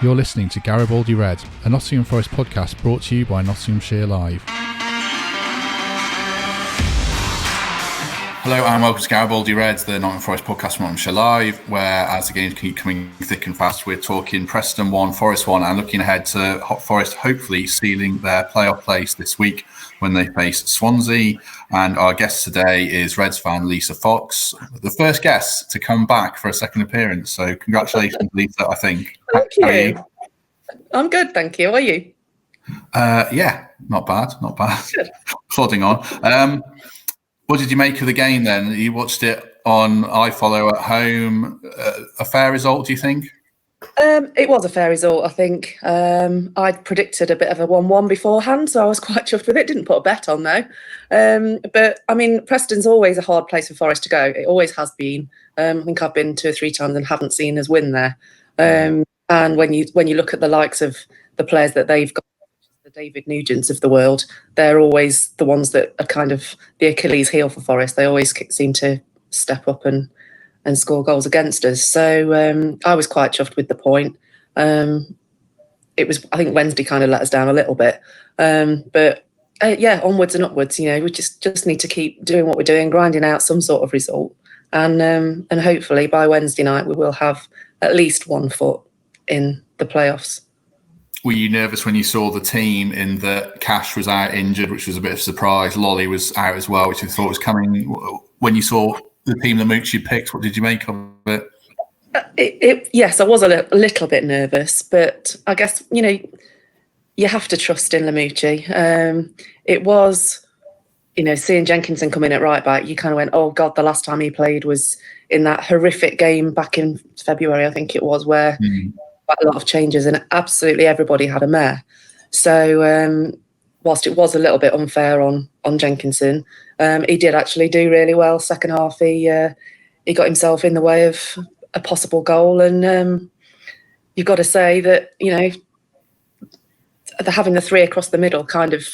You're listening to Garibaldi Red, a Nottingham Forest podcast brought to you by Nottinghamshire Live. Hello and welcome to Garibaldi Red, the Nottingham Forest podcast from Nottinghamshire Live, where as the games keep coming thick and fast, we're talking Preston 1, Forest 1, and looking ahead to Forest hopefully sealing their playoff place this week when they face Swansea. And our guest today is Reds fan Lisa Fox, the first guest to come back for a second appearance. So congratulations, Lisa, I think. Thank you. How are you? I'm good, thank you. How are you? Yeah, not bad. Good. Plodding on. What did you make of the game then? You watched it on iFollow at home. A fair result, do you think? It was a fair result, I think. I'd predicted a bit of a 1-1 beforehand, so I was quite chuffed with it. Didn't put a bet on though. But I mean, Preston's always a hard place for Forest to go. It always has been. I think I've been 2 or 3 times and haven't seen us win there. And when you look at the likes of the players that they've got, the David Nugents of the world, they're always the ones that are kind of the Achilles heel for Forest. They always seem to step up and score goals against us. So I was quite chuffed with the point. It was, I think Wednesday kind of let us down a little bit. But onwards and upwards, you know, we just need to keep doing what we're doing, grinding out some sort of result. And hopefully by Wednesday night, we will have at least 1 foot in the playoffs. Were you nervous when you saw the team in that Cash was out injured, which was a bit of a surprise? Lolly was out as well, which I thought was coming. When you saw the team that Moochie picked, what did you make of it? Yes, I was a little bit nervous, but I guess, you know, you have to trust in Lamouchi. It was, you know, seeing Jenkinson come in at right back, you kind of went, oh God, the last time he played was in that horrific game back in February, I think it was, where quite a lot of changes and absolutely everybody had a mare. So whilst it was a little bit unfair on Jenkinson, he did actually do really well. Second half, he got himself in the way of a possible goal, and you've got to say that, you know, having the 3 across the middle kind of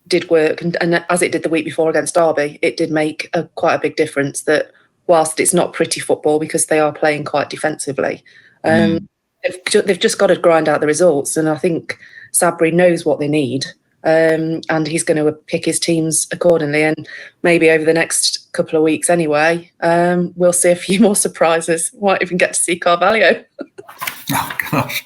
did work, and as it did the week before against Derby, it did make quite a big difference. That whilst it's not pretty football because they are playing quite defensively, they've just got to grind out the results, and I think Sabri knows what they need. And he's going to pick his teams accordingly. And maybe over the next couple of weeks anyway, we'll see a few more surprises. Might even get to see Carvalho. Oh, gosh.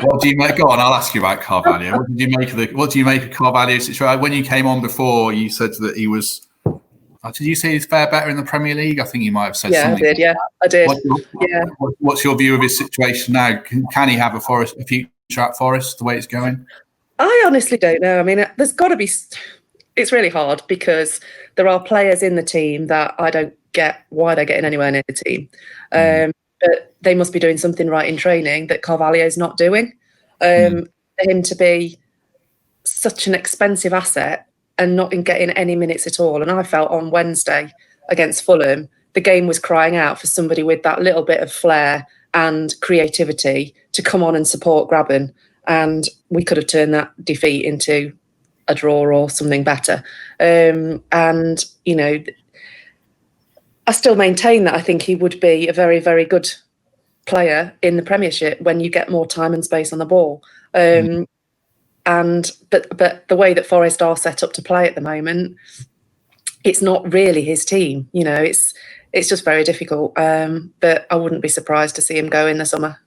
What do you make? Go on, I'll ask you about Carvalho. What do you make of Carvalho's situation? When you came on before, you said that he was... did you say he's fair better in the Premier League? I think you might have said something. I did. What's your view of his situation now? Can he have a future at Forest the way it's going? I honestly don't know. I mean, there's got to be... It's really hard because there are players in the team that I don't get why they're getting anywhere near the team. But they must be doing something right in training that Carvalho's not doing. For him to be such an expensive asset and not in getting any minutes at all. And I felt on Wednesday against Fulham, the game was crying out for somebody with that little bit of flair and creativity to come on and support Graben. And we could have turned that defeat into a draw or something better. And, you know, I still maintain that I think he would be a very, very good player in the Premiership when you get more time and space on the ball. But the way that Forest are set up to play at the moment, it's not really his team. You know, it's just very difficult. But I wouldn't be surprised to see him go in the summer.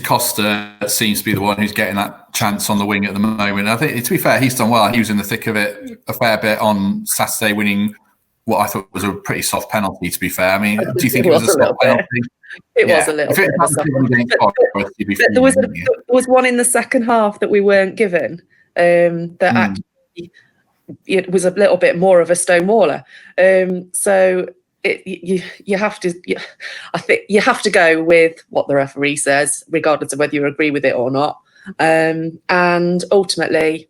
Costa seems to be the one who's getting that chance on the wing at the moment. I think, to be fair, he's done well. He was in the thick of it a fair bit on Saturday, winning what I thought was a pretty soft penalty, to be fair. I mean, do you think it was a soft penalty? It was a little bit. There was one in the second half that we weren't given that actually it was a little bit more of a stonewaller. So you have to. I think you have to go with what the referee says, regardless of whether you agree with it or not. And ultimately,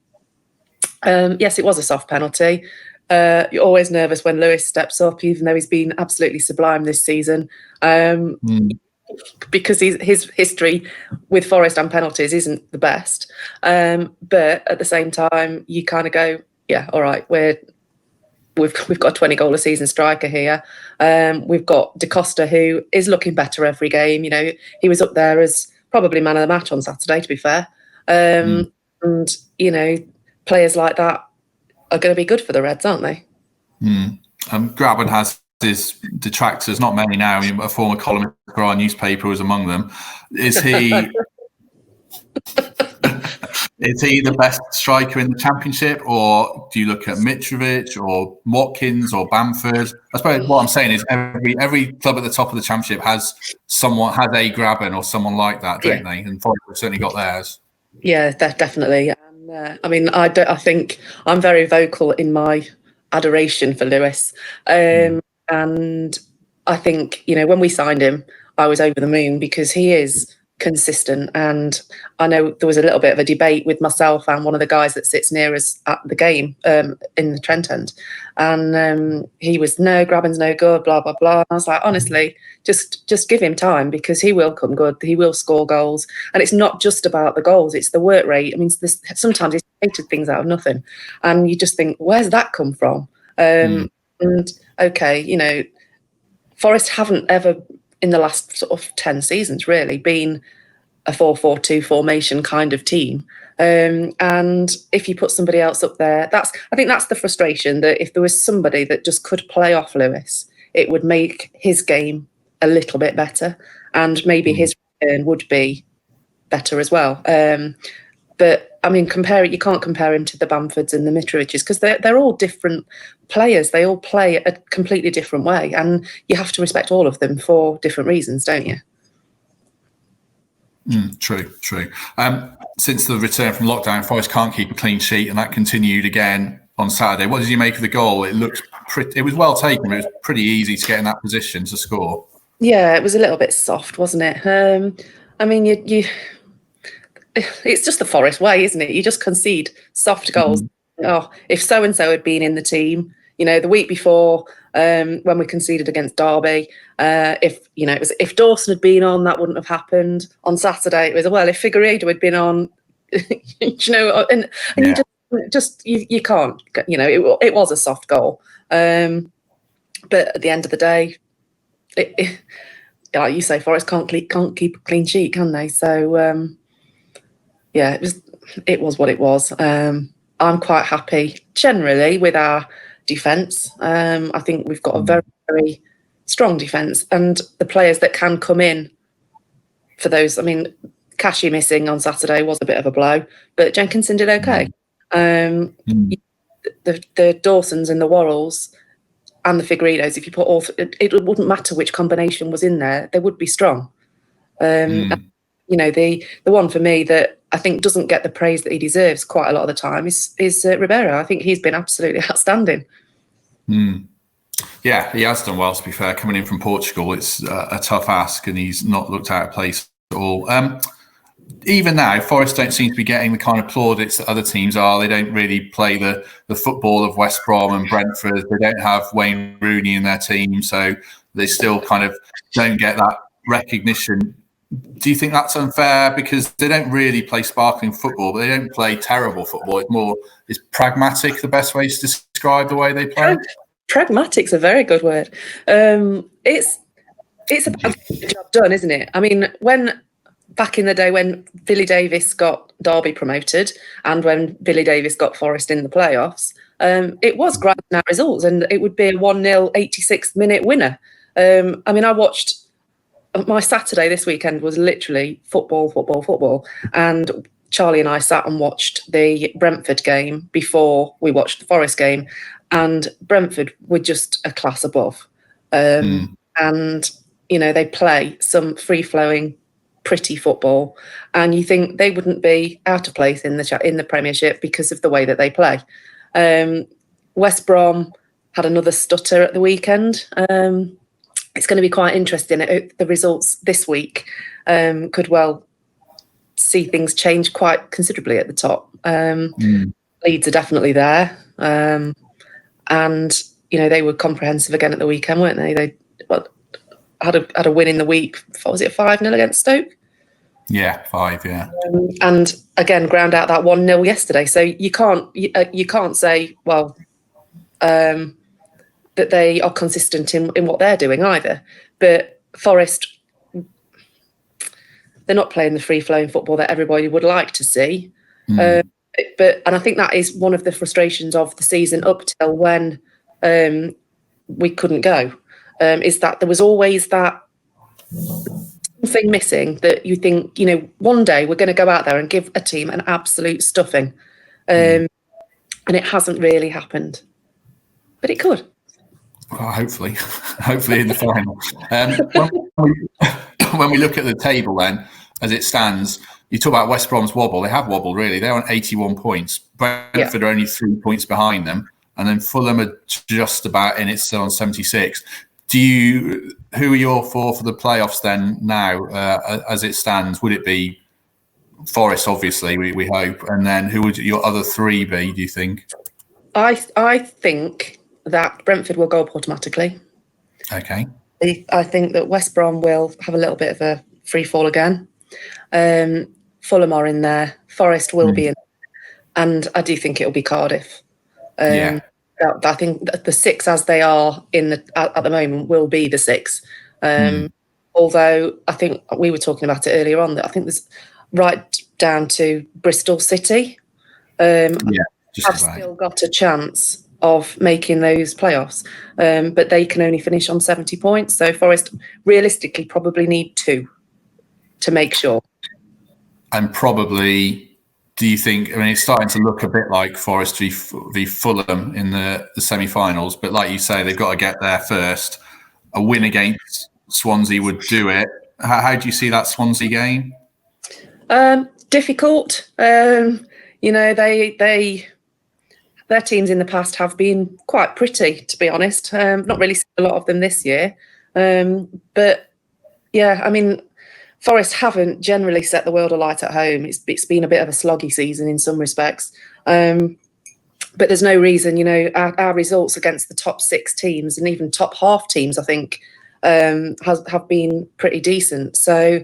yes, it was a soft penalty. You're always nervous when Lewis steps up, even though he's been absolutely sublime this season. Because his history with Forest and penalties isn't the best. But at the same time, you kind of go, yeah, all right, we've got a 20 goal a season striker here. We've got Da Costa, who is looking better every game. You know, he was up there as probably man of the match on Saturday, to be fair. And you know, players like that are going to be good for the Reds, aren't they? Graben has his detractors, not many now. I mean, a former columnist for our newspaper was among them. Is he? Is he the best striker in the Championship, or do you look at Mitrovic or Watkins or Bamford? I suppose what I'm saying is every club at the top of the Championship has a Graben or someone like that, don't they? And Forest have certainly got theirs. Yeah, definitely. And, I mean, I think I'm very vocal in my adoration for Lewis, and I think, you know, when we signed him, I was over the moon because he is consistent. And I know there was a little bit of a debate with myself and one of the guys that sits near us at the game in the Trent End, and he was, no, Graben's no good, blah blah blah. And I was like, honestly, just give him time, because he will come good, he will score goals, and it's not just about the goals, it's the work rate. I mean, sometimes he's created things out of nothing, and you just think, where's that come from? And okay, you know, Forest haven't ever in the last sort of 10 seasons really been a 4-4-2 formation kind of team. And if you put somebody else up there, I think that's the frustration, that if there was somebody that just could play off Lewis, it would make his game a little bit better, and maybe his return would be better as well. But I mean, you can't compare him to the Bamfords and the Mitrovics, because they're all different players. They all play a completely different way, and you have to respect all of them for different reasons, don't you? True. Since the return from lockdown, Forest can't keep a clean sheet, and that continued again on Saturday. What did you make of the goal? It was well taken, but it was pretty easy to get in that position to score. Yeah, it was a little bit soft, wasn't it? I mean, it's just the Forest way, isn't it? You just concede soft goals. Oh, if so-and-so had been in the team, you know, the week before, when we conceded against Derby, if Dawson had been on, that wouldn't have happened. On Saturday, it was, well, if Figueiredo had been on, you know, and you can't, you know, it was a soft goal. But at the end of the day, like you say, Forest can't keep a clean sheet, can they? So, yeah, it was what it was. I'm quite happy generally with our defence. I think we've got a very, very strong defence, and the players that can come in for those. I mean, Kashi missing on Saturday was a bit of a blow, but Jenkinson did okay. The Dawsons and the Worrells and the Figueiredos, if you put all, it wouldn't matter which combination was in there, they would be strong. And, you know, the one for me that I think doesn't get the praise that he deserves quite a lot of the time is Ribeiro. I think he's been absolutely outstanding. Yeah, he has done well, to be fair. Coming in from Portugal, it's a tough ask, and he's not looked out of place at all. Even now, Forest don't seem to be getting the kind of plaudits that other teams are. They don't really play the football of West Brom and Brentford. They don't have Wayne Rooney in their team, so they still kind of don't get that recognition. Do you think that's unfair? Because they don't really play sparkling football, but they don't play terrible football. Is pragmatic the best way to describe the way they play? Pragmatic's a very good word. It's a good job done, isn't it? I mean, back in the day when Billy Davies got Derby promoted and when Billy Davies got Forest in the playoffs, it was grinding out results, and it would be a 1-0 86-minute winner. I mean, I watched. My Saturday this weekend was literally football. And Charlie and I sat and watched the Brentford game before we watched the Forest game. And Brentford were just a class above. And, you know, they play some free-flowing, pretty football. And you think they wouldn't be out of place in the Premiership because of the way that they play. West Brom had another stutter at the weekend. It's going to be quite interesting. The results this week could well see things change quite considerably at the top. Leeds are definitely there. And, you know, they were comprehensive again at the weekend, weren't they? They had a win in the week. What was it, 5-0 against Stoke? Yeah, 5, yeah. And again, ground out that 1-0 yesterday. So you can't say, well, that they are consistent in what they're doing either. But Forest, they're not playing the free-flowing football that everybody would like to see. And I think that is one of the frustrations of the season up till when we couldn't go, is that there was always that thing missing that you think, one day we're going to go out there and give a team an absolute stuffing. And it hasn't really happened. But it could. Well, hopefully in the final. When we look at the table then, as it stands, you talk about West Brom's wobble. They have wobbled, really. They're on 81 points. Brentford are only 3 points behind them. And then Fulham are just about in it, still on 76. Who are your four for the playoffs then now, as it stands? Would it be Forest, obviously, we hope? And then who would your other three be, do you think? I think that Brentford will go up automatically. Okay. I think that West Brom will have a little bit of a free fall again. Fulham are in there. Forest will be in, and I do think it'll be Cardiff. I think the six as they are at the moment will be the six. Although I think we were talking about it earlier on, that I think there's right down to Bristol City. Have still got a chance of making those playoffs, but they can only finish on 70 points. So Forest realistically probably need 2 to make sure. And probably, do you think, it's starting to look a bit like Forest v Fulham in the semi-finals, but like you say, they've got to get there first. A win against Swansea would do it. How do you see that Swansea game? Difficult. Their teams in the past have been quite pretty, to be honest. Not really seen a lot of them this year. But yeah, Forest haven't generally set the world alight at home. It's been a bit of a sloggy season in some respects. But there's no reason, our results against the top 6 teams and even top half teams, I think, have been pretty decent. So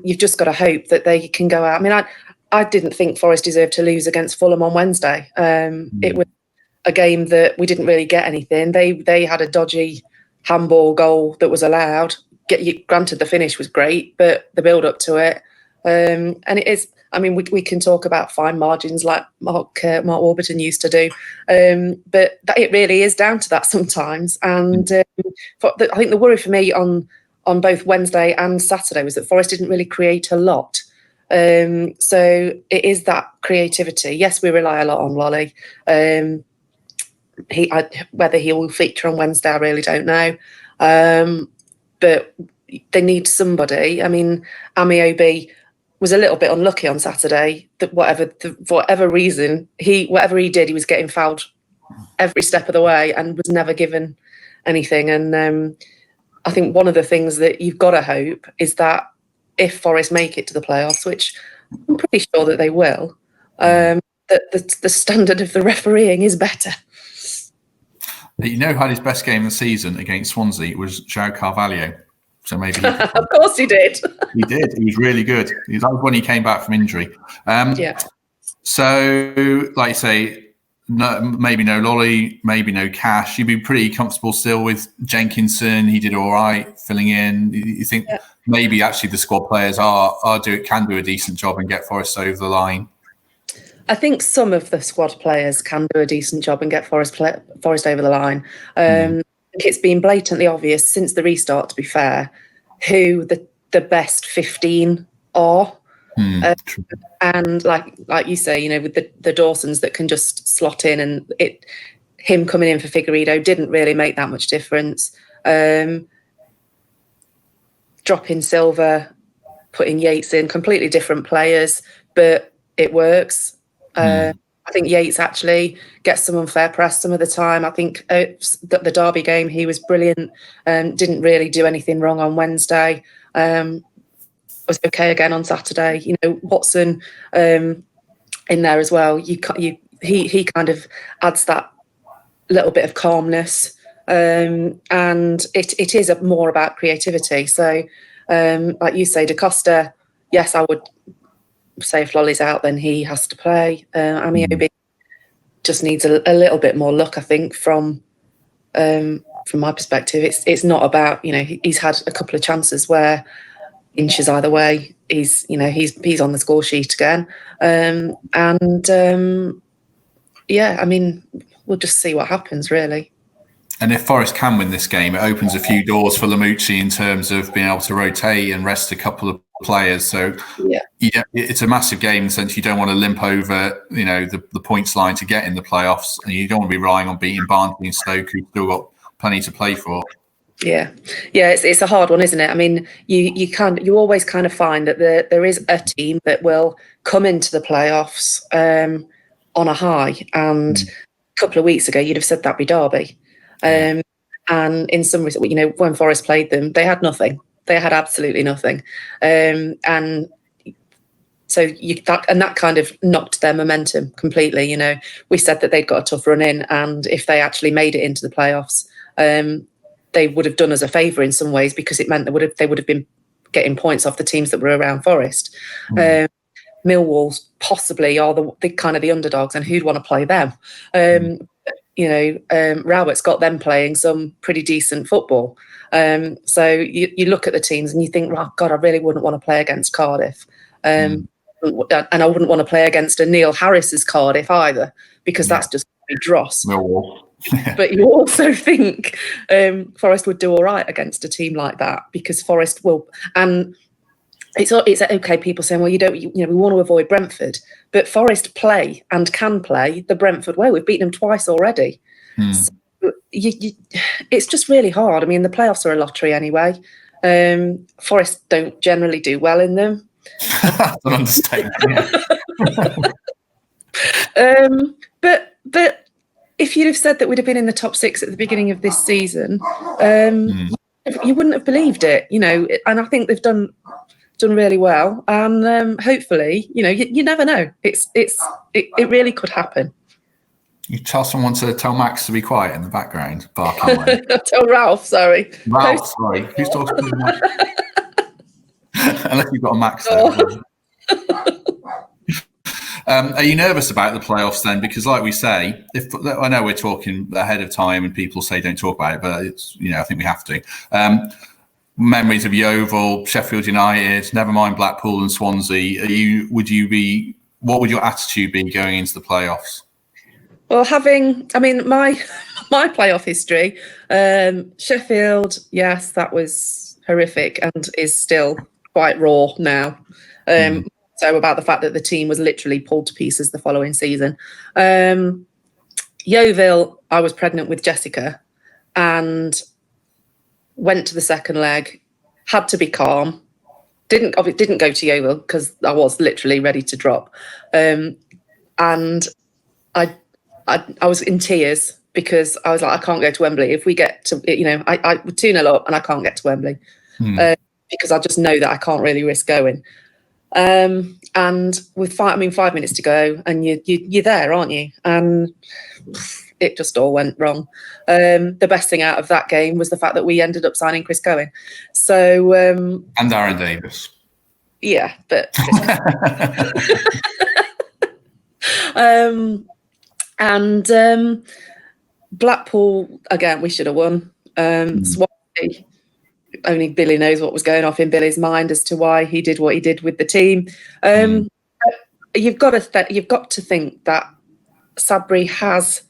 you've just got to hope that they can go out. I didn't think Forest deserved to lose against Fulham on Wednesday. It was a game that we didn't really get anything. They had a dodgy handball goal that was allowed. Granted, the finish was great, but the build up to it, and it is. We can talk about fine margins like Mark Warburton used to do, but it really is down to that sometimes. And I think the worry for me on both Wednesday and Saturday was that Forest didn't really create a lot. So it is that creativity. Yes, we rely a lot on Lolly. Whether he will feature on Wednesday, I really don't know. But they need somebody. Amiobi was a little bit unlucky on Saturday. That for whatever reason, whatever he did, he was getting fouled every step of the way and was never given anything. And I think one of the things that you've got to hope is that if Forest make it to the playoffs, which I'm pretty sure that they will, that the standard of the refereeing is better. Had his best game of the season against Swansea was João Carvalho. So maybe of course he did. He did. He was really good. That was when he came back from injury. So, like you say, maybe no Lolly, maybe no Cash. You'd be pretty comfortable still with Jenkinson. He did all right filling in. You think maybe actually the squad players can do a decent job and get Forest over the line? I think some of the squad players can do a decent job and get Forest over the line. It's been blatantly obvious since the restart, to be fair, who the best 15 are. And like you say, with the Dawsons that can just slot in, and him coming in for Figueiredo didn't really make that much difference. Dropping Silva, putting Yates in, completely different players, but it works. I think Yates actually gets some unfair press some of the time. I think the Derby game, he was brilliant. Didn't really do anything wrong on Wednesday. Was okay again on Saturday. Watson in there as well. He kind of adds that little bit of calmness, and it is more about creativity. So, like you say, Da Costa, yes, I would say if Lolly's out, then he has to play. Amiobi just needs a little bit more luck, I think, from from my perspective. It's not about, he's had a couple of chances where inches either way, he's on the score sheet again. Yeah, I mean, we'll just see what happens, really. And if Forest can win this game, it opens a few doors for Lamucci in terms of being able to rotate and rest a couple of players. So yeah, it's a massive game in the sense you don't want to limp over, the points line to get in the playoffs, and you don't want to be relying on beating Barnsley and Stoke, who've still got plenty to play for. Yeah, it's a hard one, isn't it? I mean, you always kind of find that there is a team that will come into the playoffs on a high, and a couple of weeks ago you'd have said that'd be Derby. And in some ways, when Forest played them, they had nothing. They had absolutely nothing. And so that kind of knocked their momentum completely. We said that they'd got a tough run in, and if they actually made it into the playoffs, they would have done us a favour in some ways, because it meant they would have been getting points off the teams that were around Forest. Millwall possibly are the kind of the underdogs, and who'd want to play them? Robert's got them playing some pretty decent football. So you look at the teams and you think, oh, God, I really wouldn't want to play against Cardiff. And I wouldn't want to play against a Neil Harris's Cardiff either, because that's just dross. But you also think Forest would do all right against a team like that, because Forest will. And it's okay, people saying, well, we want to avoid Brentford, but Forest play and can play the Brentford way. We've beaten them twice already. So it's just really hard. I mean, the playoffs are a lottery anyway. Forest don't generally do well in them. That's an understatement. But if you'd have said that we'd have been in the top 6 at the beginning of this season, you wouldn't have believed it, and I think they've done really well, and hopefully, you never know. It really could happen. You tell someone to tell Max to be quiet in the background, barking away. Tell Ralph, sorry. Ralph, sorry. Who's talking to Max? Unless you've got a Max there. Are you nervous about the playoffs then? Because, like we say, I know we're talking ahead of time, and people say don't talk about it, but it's I think we have to. Memories of Yeovil, Sheffield United, never mind Blackpool and Swansea. What would your attitude be going into the playoffs? Well, my playoff history, Sheffield, yes, that was horrific and is still quite raw now. So about the fact that the team was literally pulled to pieces the following season. Yeovil, I was pregnant with Jessica and went to the second leg, had to be calm. Didn't go to Yeovil because I was literally ready to drop. And I was in tears because I was like, I can't go to Wembley. If we get to, I 2-0 up and I can't get to Wembley because I just know that I can't really risk going. And with 5 minutes to go, and you're there, aren't you? And it just all went wrong. The best thing out of that game was the fact that we ended up signing Chris Cohen. So and Darren Davis. Yeah, but Blackpool again. We should have won. Swansea. Only Billy knows what was going off in Billy's mind as to why he did what he did with the team. You've got to think that Sabri has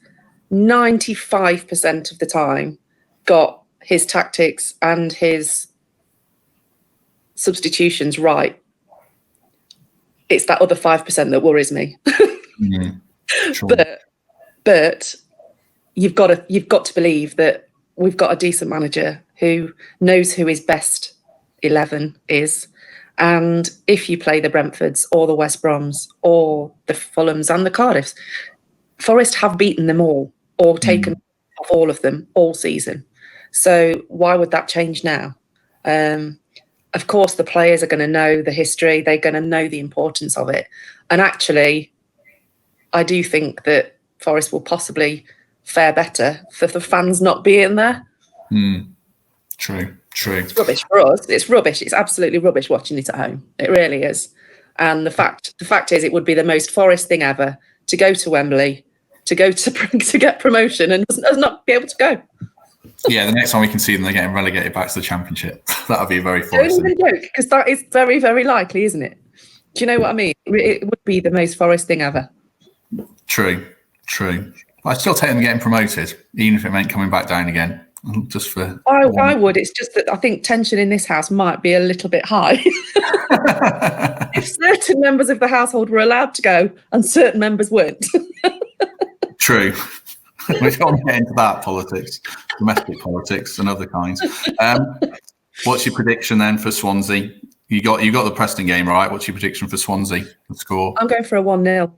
95% of the time got his tactics and his substitutions right. It's that other 5% that worries me. But you've got to believe that we've got a decent manager who knows who his best 11 is. And if you play the Brentfords or the West Broms or the Fulhams and the Cardiffs, Forest have beaten them all or taken off all of them all season. So why would that change now? Of course, the players are going to know the history. They're going to know the importance of it. And actually, I do think that Forest will possibly fare better for the fans not being there. True. It's rubbish for us. It's rubbish. It's absolutely rubbish watching it at home. It really is. And the fact is, it would be the most Forest thing ever to go to Wembley, to go to get promotion and not be able to go. Yeah, the next time we can see them, they're getting relegated back to the Championship. That'll be very Don't Forest. even joke, because that is very, very likely, isn't it? Do you know what I mean? It would be the most Forest thing ever. True. I still take them getting promoted, even if it meant coming back down again. Just for I would. It's just that I think tension in this house might be a little bit high. If certain members of the household were allowed to go and certain members weren't. True. We don't get into that politics, domestic politics and other kinds. What's your prediction then for Swansea? You got the Preston game, right? What's your prediction for Swansea? The score? I'm going for a 1-0.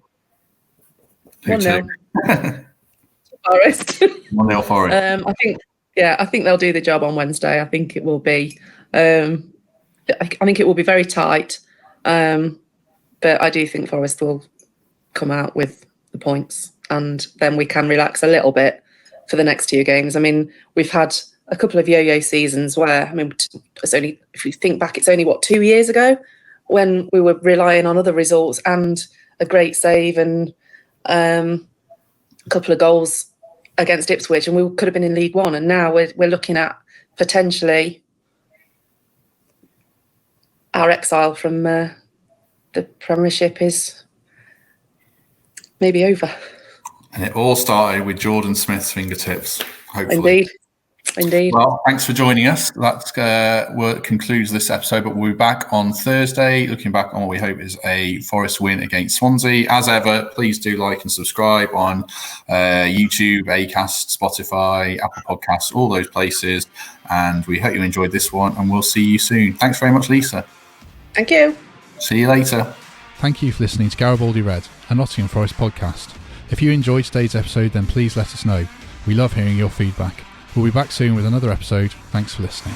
1-0. Forest. 1-0 Forest. I think they'll do the job on Wednesday. I think it will be. I think it will be very tight, but I do think Forest will come out with the points, and then we can relax a little bit for the next 2 games. I mean, we've had a couple of yo-yo seasons where, I mean, it's only, if you think back, it's only 2 years ago when we were relying on other results and a great save and a couple of goals against Ipswich, and we could have been in League One. And now we're looking at potentially our exile from the Premiership is maybe over. And it all started with Jordan Smith's fingertips, hopefully. Indeed. Well, thanks for joining us. That concludes this episode, but we'll be back on Thursday, looking back on what we hope is a Forest win against Swansea. As ever, please do like and subscribe on YouTube, Acast, Spotify, Apple Podcasts, all those places. And we hope you enjoyed this one, and we'll see you soon. Thanks very much, Lisa. Thank you. See you later. Thank you for listening to Garibaldi Red, a Nottingham Forest podcast. If you enjoyed today's episode, then please let us know. We love hearing your feedback. We'll be back soon with another episode. Thanks for listening.